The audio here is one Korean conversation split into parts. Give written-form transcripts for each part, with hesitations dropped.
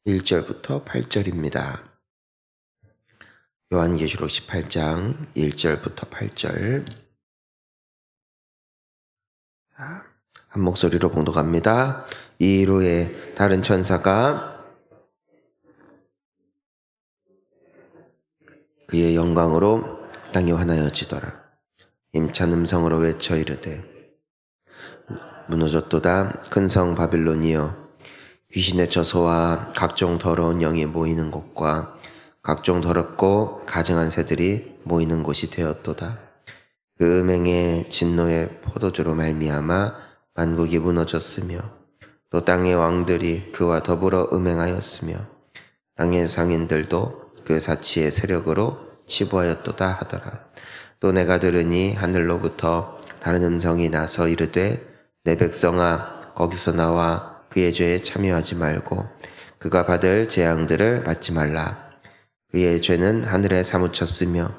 1절부터 8절입니다. 요한계시록 18장 1절부터 8절. 한 목소리로 봉독합니다. 이후에 다른 천사가 그의 영광으로 땅이 환하여지더라. 힘찬 음성으로 외쳐 이르되 무너졌도다. 큰 성 바빌론이여, 귀신의 처소와 각종 더러운 영이 모이는 곳과 각종 더럽고 가증한 새들이 모이는 곳이 되었도다. 그 음행의 진노의 포도주로 말미암아 만국이 무너졌으며 또 땅의 왕들이 그와 더불어 음행하였으며 땅의 상인들도 그 사치의 세력으로 치부하였도다 하더라. 또 내가 들으니 하늘로부터 다른 음성이 나서 이르되 내 백성아, 거기서 나와 그의 죄에 참여하지 말고 그가 받을 재앙들을 받지 말라. 그의 죄는 하늘에 사무쳤으며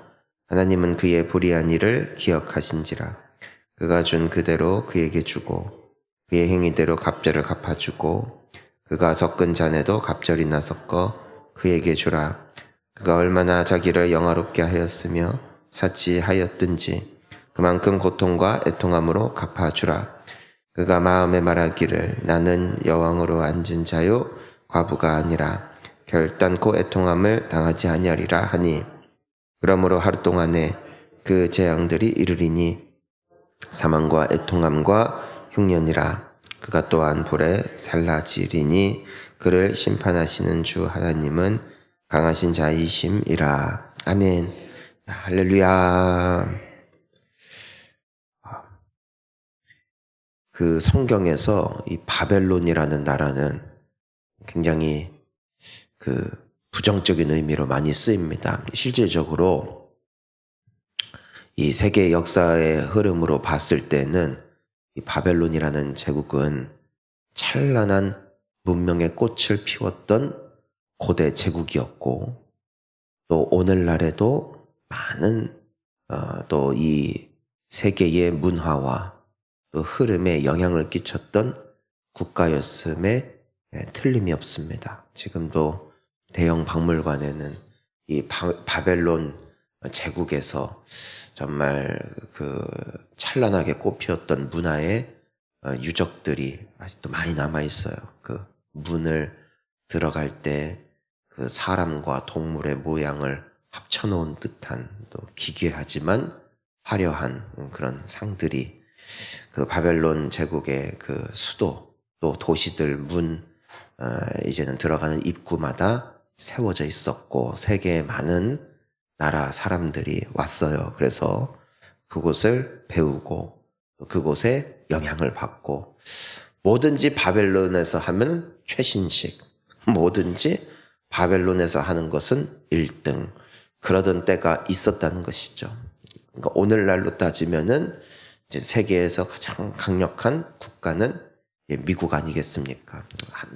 하나님은 그의 불의한 일을 기억하신지라. 그가 준 그대로 그에게 주고 그의 행위대로 갑절을 갚아주고 그가 섞은 잔에도 갑절이나 섞어 그에게 주라. 그가 얼마나 자기를 영화롭게 하였으며 사치하였든지 그만큼 고통과 애통함으로 갚아주라. 그가 마음에 말하기를 나는 여왕으로 앉은 자요 과부가 아니라 결단코 애통함을 당하지 아니하리라 하니, 그러므로 하루 동안에 그 재앙들이 이르리니 사망과 애통함과 흉년이라. 그가 또한 불에 살라지리니 그를 심판하시는 주 하나님은 강하신 자이심이라. 아멘. 할렐루야. 그 성경에서 이 바벨론이라는 나라는 굉장히 그 부정적인 의미로 많이 쓰입니다. 실질적으로 이 세계 역사의 흐름으로 봤을 때는 이 바벨론이라는 제국은 찬란한 문명의 꽃을 피웠던 고대 제국이었고, 또 오늘날에도 많은 또 이 세계의 문화와 또 흐름에 영향을 끼쳤던 국가였음에 틀림이 없습니다. 지금도 대형 박물관에는 이 바벨론 제국에서 정말 그 찬란하게 꽃피웠던 문화의 유적들이 아직도 많이 남아 있어요. 그 문을 들어갈 때 그 사람과 동물의 모양을 합쳐놓은 듯한, 또 기괴하지만 화려한 그런 상들이 그 바벨론 제국의 그 수도, 또 도시들 문, 이제는 들어가는 입구마다 세워져 있었고, 세계의 많은 나라 사람들이 왔어요. 그래서 그곳을 배우고 그곳에 영향을 받고, 뭐든지 바벨론에서 하면 최신식, 뭐든지 바벨론에서 하는 것은 1등, 그러던 때가 있었다는 것이죠. 그러니까 오늘날로 따지면은 이제 세계에서 가장 강력한 국가는 미국 아니겠습니까?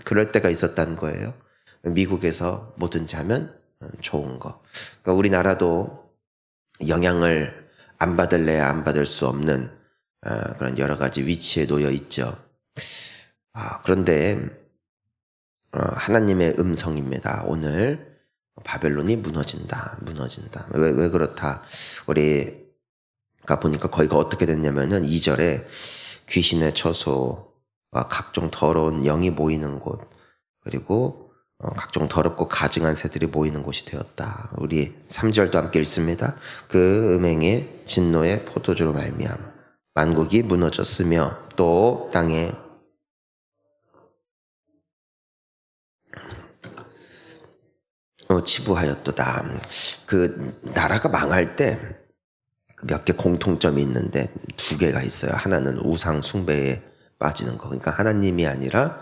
그럴 때가 있었다는 거예요. 미국에서 뭐든지 하면 좋은 거. 그러니까 우리나라도 영향을 안 받을래야 안 받을 수 없는 그런 여러 가지 위치에 놓여 있죠. 그런데 하나님의 음성입니다. 오늘 바벨론이 무너진다. 왜 그렇다? 우리가 보니까 거기가 어떻게 됐냐면은 2절에 귀신의 처소와 각종 더러운 영이 모이는 곳, 그리고 각종 더럽고 가증한 새들이 모이는 곳이 되었다. 우리 3절도 함께 읽습니다. 그 음행의 진노의 포도주로 말미암아 만국이 무너졌으며 또 땅에 치부하였도다. 그 나라가 망할 때 몇 개 공통점이 있는데 2개가 있어요. 하나는 우상 숭배에 빠지는 거. 그러니까 하나님이 아니라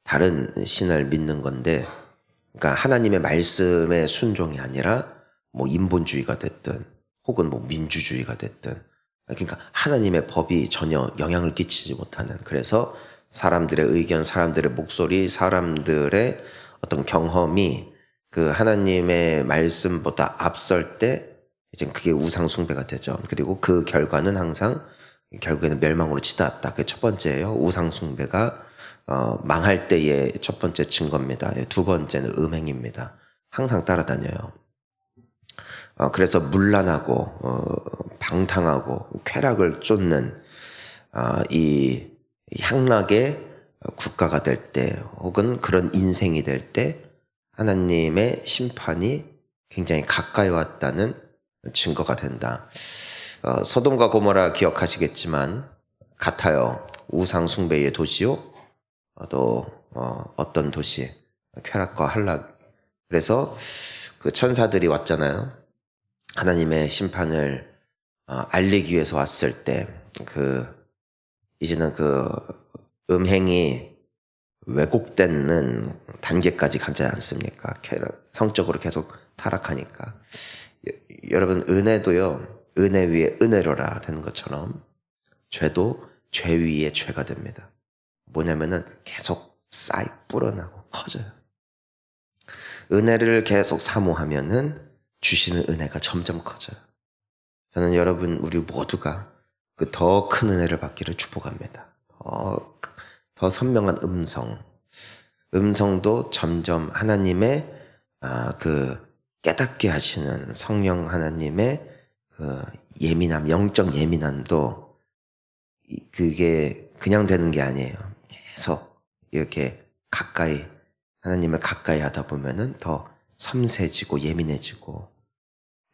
다른 신을 믿는 건데, 그러니까 하나님의 말씀에 순종이 아니라 뭐 인본주의가 됐든 혹은 뭐 민주주의가 됐든, 그러니까 하나님의 법이 전혀 영향을 끼치지 못하는, 그래서 사람들의 의견, 사람들의 목소리, 사람들의 어떤 경험이 그 하나님의 말씀보다 앞설 때 이제 그게 우상 숭배가 되죠. 그리고 그 결과는 항상 결국에는 멸망으로 치닫았다. 그게 첫 번째예요. 우상 숭배가 망할 때의 첫 번째 증거입니다. 두 번째는 음행입니다. 항상 따라다녀요. 그래서 문란하고 방탕하고 쾌락을 쫓는 이 향락의 국가가 될 때, 혹은 그런 인생이 될 때 하나님의 심판이 굉장히 가까이 왔다는 증거가 된다. 소돔과 고모라 기억하시겠지만 같아요. 우상 숭배의 도시요. 또 어떤 도시, 쾌락과 한락. 그래서 그 천사들이 왔잖아요. 하나님의 심판을 알리기 위해서 왔을 때 이제는 음행이 왜곡되는 단계까지 가지 않습니까? 성적으로 계속 타락하니까. 여러분, 은혜도요, 은혜 위에 은혜로라 되는 것처럼 죄도 죄 위에 죄가 됩니다. 뭐냐면은 계속 불어나고 커져요. 은혜를 계속 사모하면은 주시는 은혜가 점점 커져요. 저는 여러분, 우리 모두가 그 더 큰 은혜를 받기를 축복합니다. 더 선명한 음성도 점점 하나님의 깨닫게 하시는 성령 하나님의 예민함, 영적 예민함도 그게 그냥 되는 게 아니에요. 계속 이렇게 하나님을 가까이 하다 보면은 더 섬세해지고 예민해지고,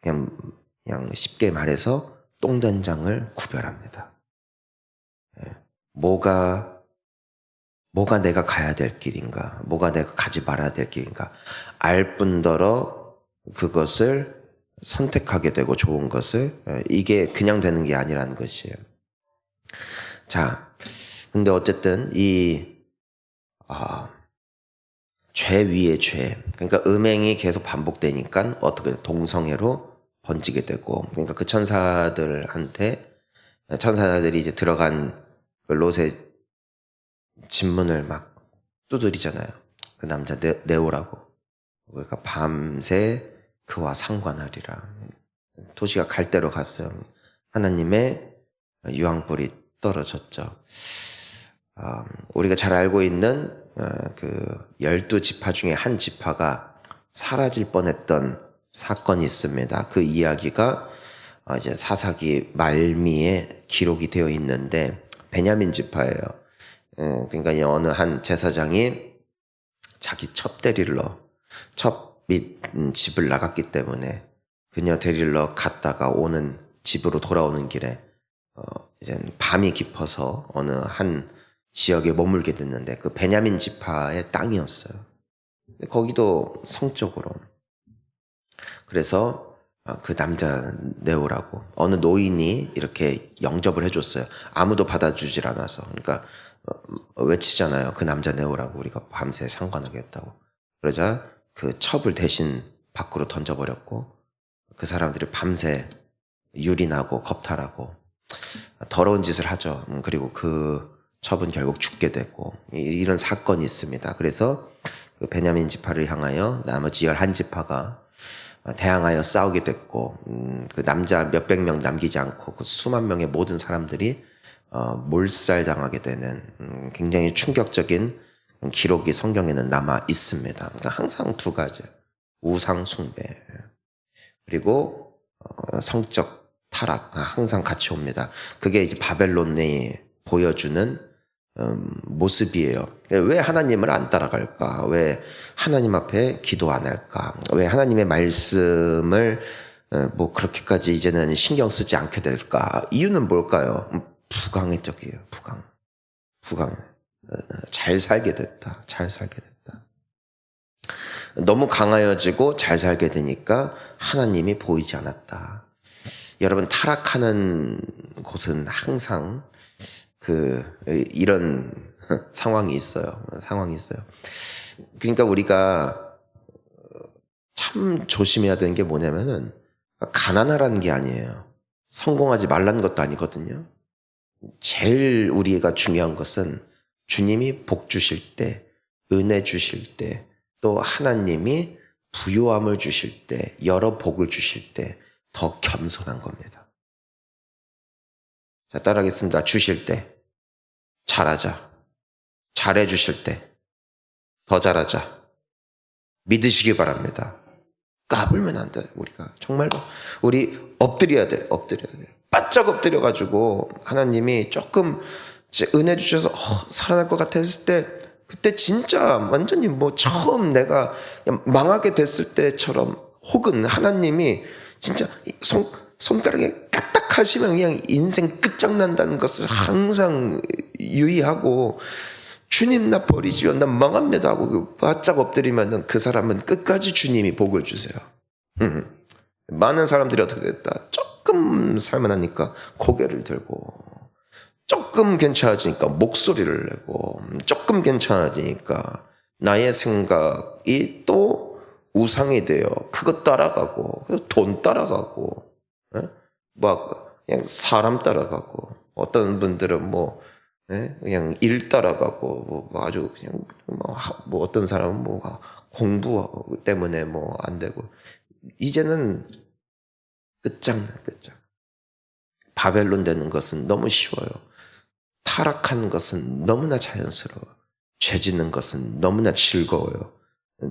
그냥 쉽게 말해서 똥된장을 구별합니다. 뭐가 내가 가야 될 길인가, 뭐가 내가 가지 말아야 될 길인가 알 뿐더러 그것을 선택하게 되고, 좋은 것을, 이게 그냥 되는 게 아니라는 것이에요. 자, 근데 어쨌든 죄 위에 죄, 그러니까 음행이 계속 반복되니까 어떻게 동성애로 번지게 되고, 그러니까 그 천사들이 이제 들어간 롯의 집문을 막 두드리잖아요. 그 남자 네오라고. 그러니까 밤새 그와 상관하리라. 도시가 갈대로 갔어요. 하나님의 유황불이 떨어졌죠. 우리가 잘 알고 있는 12지파 중에 한 지파가 사라질 뻔했던 사건이 있습니다. 그 이야기가 이제 사사기 말미에 기록이 되어 있는데, 베냐민 지파예요. 그러니까 어느 한 제사장이 자기 첩 및 집을 나갔기 때문에 그녀 데리러 갔다가 오는 집으로 돌아오는 길에 이제 밤이 깊어서 어느 한 지역에 머물게 됐는데, 그 베냐민 지파의 땅이었어요. 거기도 성적으로. 그래서 그 남자 네오라고 어느 노인이 이렇게 영접을 해줬어요. 아무도 받아주질 않아서. 그러니까 외치잖아요. 그 남자 네오라고, 우리가 밤새 상관하겠다고. 그러자 그 첩을 대신 밖으로 던져버렸고, 그 사람들이 밤새 유린하고 겁탈하고 더러운 짓을 하죠. 그리고 그 첩은 결국 죽게 됐고, 이런 사건이 있습니다. 그래서 그 베냐민 지파를 향하여 나머지 11지파가 대항하여 싸우게 됐고, 그 남자 몇백 명 남기지 않고 그 수만 명의 모든 사람들이 몰살당하게 되는 굉장히 충격적인 기록이 성경에는 남아 있습니다. 그러니까 항상 두 가지, 우상 숭배 그리고 성적 타락, 항상 같이 옵니다. 그게 이제 바벨론이 보여주는 모습이에요. 왜 하나님을 안 따라갈까? 왜 하나님 앞에 기도 안 할까? 왜 하나님의 말씀을 그렇게까지 이제는 신경 쓰지 않게 될까? 이유는 뭘까요? 부강의적이에요. 부강. 잘 살게 됐다. 너무 강하여지고 잘 살게 되니까 하나님이 보이지 않았다. 여러분, 타락하는 곳은 항상 이런 상황이 있어요. 그러니까 우리가 참 조심해야 되는 게 뭐냐면은, 가난하라는 게 아니에요. 성공하지 말라는 것도 아니거든요. 제일 우리가 중요한 것은 주님이 복 주실 때, 은혜 주실 때, 또 하나님이 부요함을 주실 때, 여러 복을 주실 때 더 겸손한 겁니다. 자, 따라하겠습니다. 주실 때 잘하자. 잘해주실 때 더 잘하자. 믿으시기 바랍니다. 까불면 안 돼, 우리가. 정말로. 우리 엎드려야 돼. 바짝 엎드려가지고 하나님이 조금 이제 은혜 주셔서 살아날 것 같아 했을 때, 그때 진짜 완전히 뭐 처음 내가 그냥 망하게 됐을 때처럼, 혹은 하나님이 진짜 손가락에 까딱하시면 그냥 인생 끝장난다는 것을 항상 유의하고, 주님 나 버리시면 난 망합니다 하고 바짝 엎드리면 그 사람은 끝까지 주님이 복을 주세요. 많은 사람들이 어떻게 됐다. 조금 살만하니까 고개를 들고, 조금 괜찮아지니까 목소리를 내고, 조금 괜찮아지니까 나의 생각이 또 우상이 돼요. 그거 따라가고, 돈 따라가고, 막 그냥 사람 따라가고, 어떤 분들은 그냥 일 따라가고, 뭐 아주 그냥 뭐 어떤 사람은 뭐 공부 때문에 뭐 안 되고, 이제는 끝장. 바벨론 되는 것은 너무 쉬워요. 타락한 것은 너무나 자연스러워. 죄 짓는 것은 너무나 즐거워요.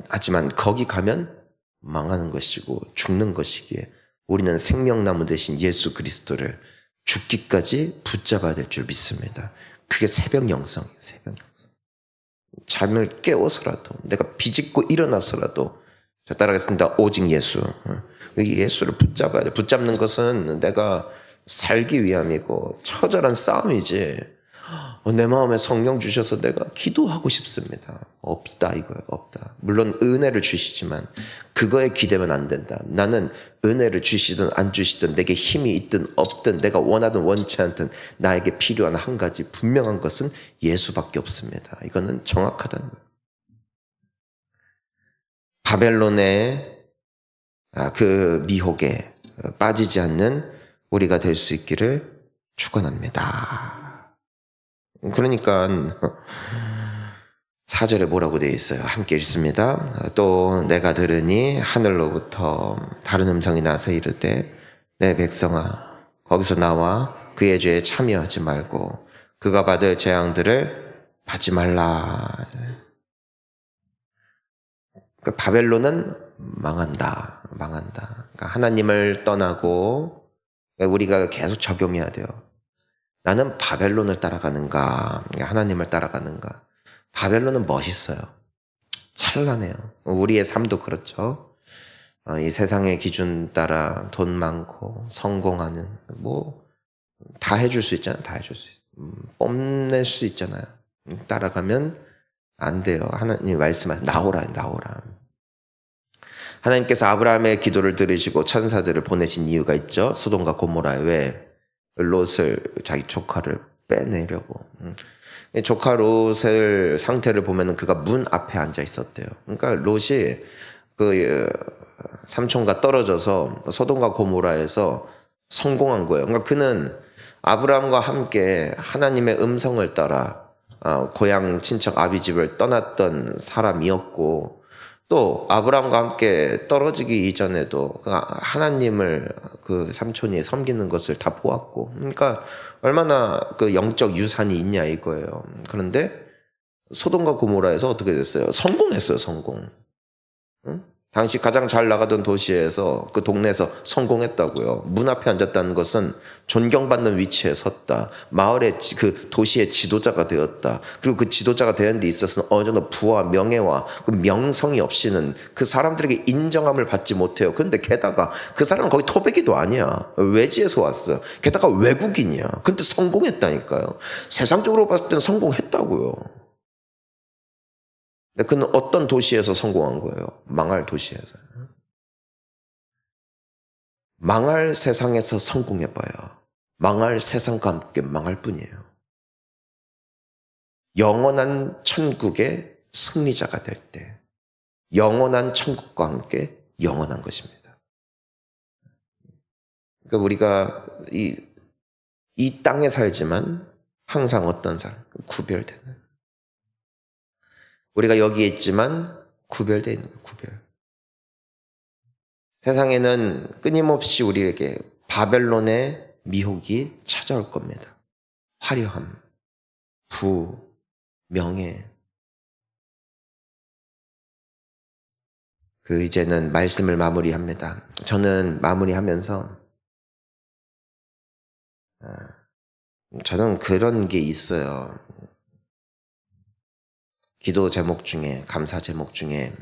하지만 거기 가면 망하는 것이고 죽는 것이기에 우리는 생명나무 대신 예수 그리스도를 죽기까지 붙잡아야 될 줄 믿습니다. 그게 새벽 영성이에요. 잠을 깨워서라도, 내가 비집고 일어나서라도, 자, 따라가겠습니다. 오직 예수. 예수를 붙잡아야 돼. 붙잡는 것은 내가 살기 위함이고 처절한 싸움이지, 내 마음에 성령 주셔서 내가 기도하고 싶습니다. 없다, 이거예요. 없다. 물론 은혜를 주시지만 그거에 기대면 안 된다. 나는 은혜를 주시든 안 주시든, 내게 힘이 있든 없든, 내가 원하든 원치 않든 나에게 필요한 한 가지 분명한 것은 예수밖에 없습니다. 이거는 정확하다는 거예요. 바벨론의 그 미혹에 빠지지 않는 우리가 될 수 있기를 축원합니다. 그러니까 4절에 뭐라고 되어 있어요? 함께 읽습니다. 또 내가 들으니 하늘로부터 다른 음성이 나서 이르되, 내 백성아, 거기서 나와 그의 죄에 참여하지 말고 그가 받을 재앙들을 받지 말라. 그 바벨론은 망한다. 그러니까 하나님을 떠나고 우리가 계속 적용해야 돼요. 나는 바벨론을 따라가는가, 하나님을 따라가는가. 바벨론은 멋있어요. 찬란해요. 우리의 삶도 그렇죠. 이 세상의 기준 따라 돈 많고 성공하는, 다 해줄 수 있잖아요. 뽐낼 수 있잖아요. 따라가면 안 돼요. 하나님 말씀하세요. 나오라. 하나님께서 아브라함의 기도를 들으시고 천사들을 보내신 이유가 있죠. 소돔과 고모라에 왜? 롯을, 자기 조카를 빼내려고. 조카 롯의 상태를 보면 그가 문 앞에 앉아 있었대요. 그러니까 롯이 그 삼촌과 떨어져서 소돔과 고모라에서 성공한 거예요. 그러니까 그는 아브라함과 함께 하나님의 음성을 따라 고향 친척 아비집을 떠났던 사람이었고, 또 아브라함과 함께 떨어지기 이전에도 하나님을 그 삼촌이 섬기는 것을 다 보았고, 그러니까 얼마나 그 영적 유산이 있냐 이거예요. 그런데 소돔과 고모라에서 어떻게 됐어요? 성공했어요. 응? 당시 가장 잘 나가던 도시에서, 그 동네에서 성공했다고요. 문 앞에 앉았다는 것은 존경받는 위치에 섰다. 마을의 그 도시의 지도자가 되었다. 그리고 그 지도자가 되는 데 있어서는 어느 정도 부와 명예와 그 명성이 없이는 그 사람들에게 인정함을 받지 못해요. 그런데 게다가 그 사람은 거기 토백이도 아니야. 외지에서 왔어요. 게다가 외국인이야. 근데 성공했다니까요. 세상적으로 봤을 땐 성공했다고요. 그는 어떤 도시에서 성공한 거예요? 망할 도시에서. 망할 세상에서 성공해봐요. 망할 세상과 함께 망할 뿐이에요. 영원한 천국의 승리자가 될 때, 영원한 천국과 함께 영원한 것입니다. 그러니까 우리가 이 땅에 살지만 항상 어떤 삶? 구별되는. 우리가 여기에 있지만 구별되어 있는 거예요. 구별. 세상에는 끊임없이 우리에게 바벨론의 미혹이 찾아올 겁니다. 화려함, 부, 명예. 이제는 말씀을 마무리합니다. 저는 마무리하면서 저는 그런 게 있어요. 기도 제목 중에, 감사 제목 중에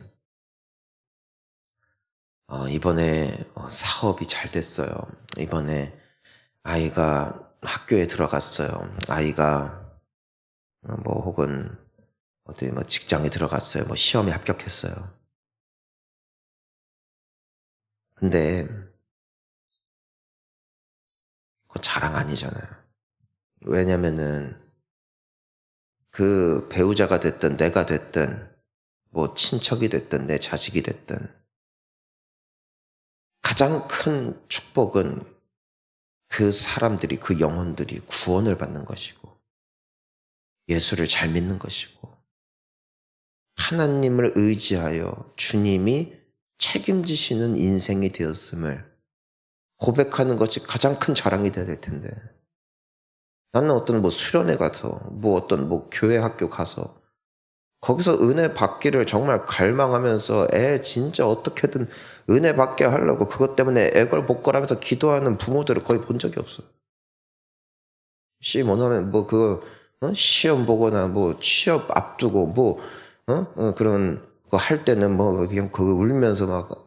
이번에 사업이 잘 됐어요. 이번에 아이가 학교에 들어갔어요. 아이가 혹은 어디 직장에 들어갔어요. 시험에 합격했어요. 근데 그거 자랑 아니잖아요. 왜냐면은 그 배우자가 됐든 내가 됐든 친척이 됐든 내 자식이 됐든 가장 큰 축복은 그 사람들이, 그 영혼들이 구원을 받는 것이고 예수를 잘 믿는 것이고 하나님을 의지하여 주님이 책임지시는 인생이 되었음을 고백하는 것이 가장 큰 자랑이 되어야 될 텐데, 나는 어떤 수련회 가서 교회 학교 가서 거기서 은혜 받기를 정말 갈망하면서 진짜 어떻게든 은혜 받게 하려고 그것 때문에 애걸복걸하면서 기도하는 부모들을 거의 본 적이 없어요. 원하면 시험 보거나 취업 앞두고 그런 거 할 때는 그냥 울면서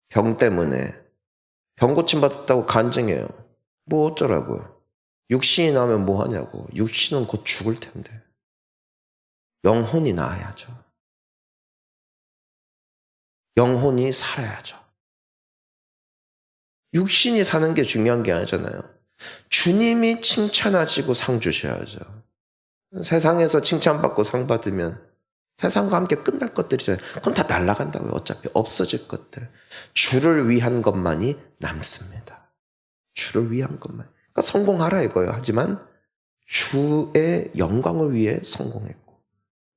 병 때문에 병 고침 받았다고 간증해요. 어쩌라고요. 육신이 나면 뭐 하냐고. 육신은 곧 죽을 텐데. 영혼이 나아야죠. 영혼이 살아야죠. 육신이 사는 게 중요한 게 아니잖아요. 주님이 칭찬하시고 상 주셔야죠. 세상에서 칭찬받고 상 받으면 세상과 함께 끝날 것들이잖아요. 그건 다 날아간다고요. 어차피 없어질 것들. 주를 위한 것만이 남습니다. 주를 위한 것만. 그러니까 성공하라 이거예요. 하지만 주의 영광을 위해 성공했고,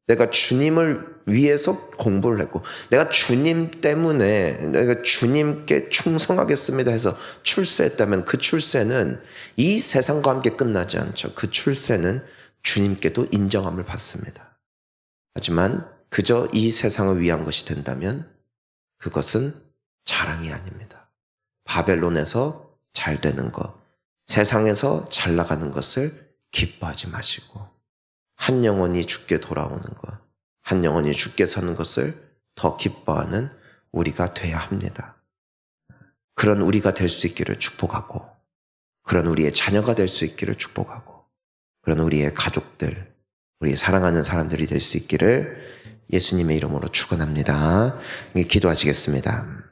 내가 주님을 위해서 공부를 했고, 내가 주님 때문에 내가 주님께 충성하겠습니다 해서 출세했다면 그 출세는 이 세상과 함께 끝나지 않죠. 그 출세는 주님께도 인정함을 받습니다. 하지만 그저 이 세상을 위한 것이 된다면 그것은 자랑이 아닙니다. 바벨론에서 잘 되는 것, 세상에서 잘 나가는 것을 기뻐하지 마시고 한 영혼이 주께 돌아오는 것, 한 영혼이 주께 사는 것을 더 기뻐하는 우리가 돼야 합니다. 그런 우리가 될 수 있기를 축복하고, 그런 우리의 자녀가 될 수 있기를 축복하고, 그런 우리의 가족들, 우리 사랑하는 사람들이 될 수 있기를 예수님의 이름으로 축원합니다. 기도하시겠습니다.